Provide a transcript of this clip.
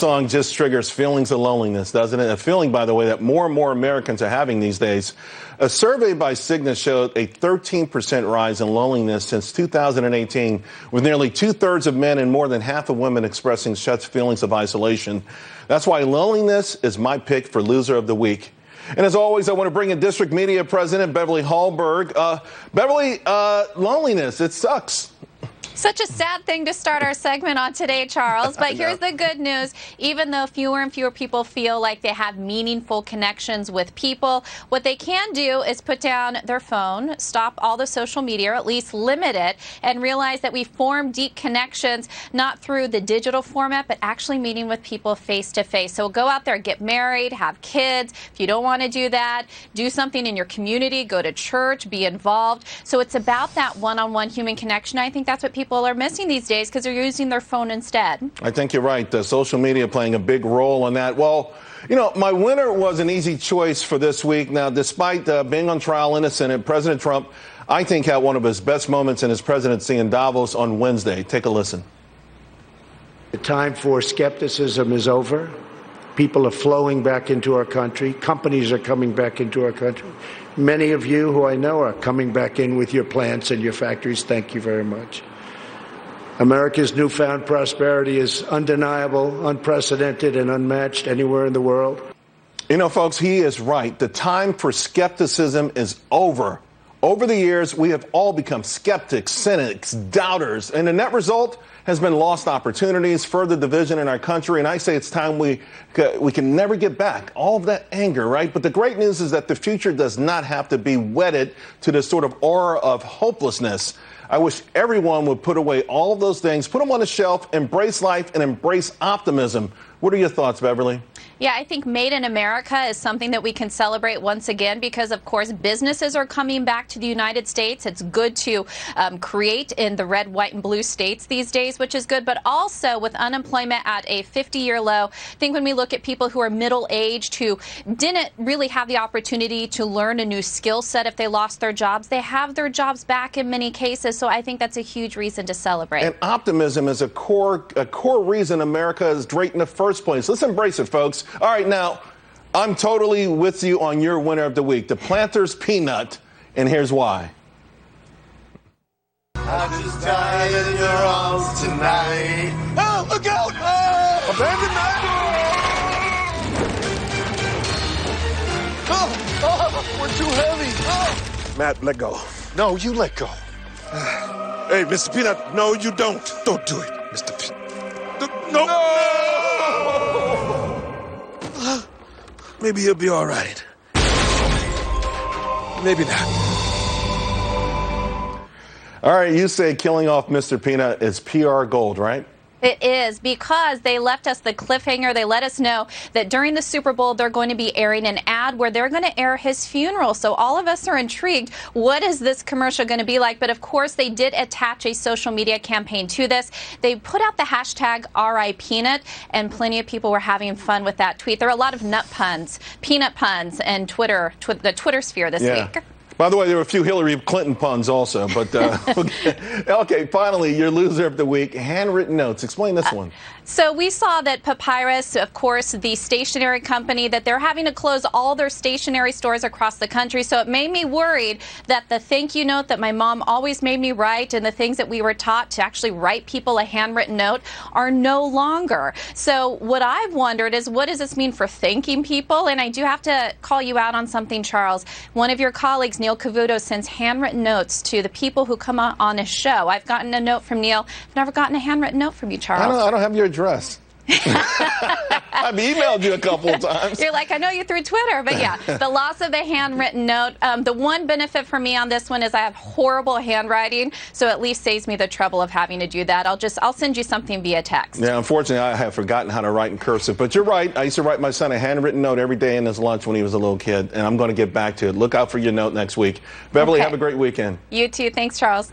Song just triggers feelings of loneliness, doesn't it? A feeling, by the way, that more and more Americans are having these days. A survey by Cigna showed a 13% rise in loneliness since 2018, with nearly two-thirds of men and more than half of women expressing such feelings of isolation. That's why loneliness is my pick for Loser of the Week. And as always, I want to bring in District Media President Beverly Hallberg. Beverly, loneliness, it sucks. Such a sad thing to start our segment on today, Charles. But here's the good news. Even though fewer and fewer people feel like they have meaningful connections with people, what they can do is put down their phone, stop all the social media, or at least limit it, and realize that we form deep connections not through the digital format, but actually meeting with people face to face. So go out there, get married, have kids. If you don't want to do that, do something in your community, go to church, be involved. So it's about that one-on-one human connection. I think that's what people are missing these days because they're using their phone instead. I think you're right. Social media playing a big role in that. Well, you know, my winner was an easy choice for this week. Now, despite being on trial in the Senate, President Trump, I think, had one of his best moments in his presidency in Davos on Wednesday. Take a listen. The time for skepticism is over. People are flowing back into our country. Companies are coming back into our country. Many of you who I know are coming back in with your plants and your factories. Thank you very much. America's newfound prosperity is undeniable, unprecedented, and unmatched anywhere in the world. You know, folks, he is right. The time for skepticism is over. Over the years, we have all become skeptics, cynics, doubters, and the net result has been lost opportunities, further division in our country, and I say it's time we can never get back all of that anger, right? But the great news is that the future does not have to be wedded to this sort of aura of hopelessness. I wish everyone would put away all of those things, put them on the shelf, embrace life, and embrace optimism. What are your thoughts, Beverly? Yeah, I think Made in America is something that we can celebrate once again because, of course, businesses are coming back to the United States. It's good to create in the red, white, and blue states these days, which is good. But also with unemployment at a 50-year low, I think when we look at people who are middle-aged who didn't really have the opportunity to learn a new skill set if they lost their jobs, they have their jobs back in many cases. So I think that's a huge reason to celebrate. And optimism is a core reason America is great in the first place. Let's embrace it, folks. All right, now, I'm totally with you on your winner of the week, the Planters Peanut, and here's why. I just died in your arms tonight. Oh, look out! Oh, abandonment! We're too heavy. Oh. Matt, let go. No, you let go. Hey, Mr. Peanut, no, you don't. Don't do it, Mr. Peanut. No! Maybe he'll be all right. Maybe not. All right, you say killing off Mr. Peanut is PR gold, right? It is, because they left us the cliffhanger. They let us know that during the Super Bowl, they're going to be airing an ad where they're going to air his funeral. So all of us are intrigued. What is this commercial going to be like? But of course, they did attach a social media campaign to this. They put out the hashtag RIPeanut, and plenty of people were having fun with that tweet. There are a lot of nut puns, peanut puns, and the Twitter sphere this week. By the way, there were a few Hillary Clinton puns also, but okay, finally, your loser of the week, handwritten notes. Explain this one. So we saw that Papyrus, of course, the stationery company, that they're having to close all their stationery stores across the country. So it made me worried that the thank you note that my mom always made me write and the things that we were taught to actually write people a handwritten note are no longer. So what I've wondered is, what does this mean for thanking people? And I do have to call you out on something, Charles. One of your colleagues, Neil Cavuto, sends handwritten notes to the people who come on his show. I've gotten a note from Neil. I've never gotten a handwritten note from you, Charles. I don't have your address. I've emailed you a couple of times. You're like, I know you through Twitter, but yeah, the loss of the handwritten note. The one benefit for me on this one is I have horrible handwriting, so at least saves me the trouble of having to do that. I'll send you something via text. Yeah, unfortunately, I have forgotten how to write in cursive, but you're right. I used to write my son a handwritten note every day in his lunch when he was a little kid, and I'm going to get back to it. Look out for your note next week. Beverly, have a great weekend. You too. Thanks, Charles.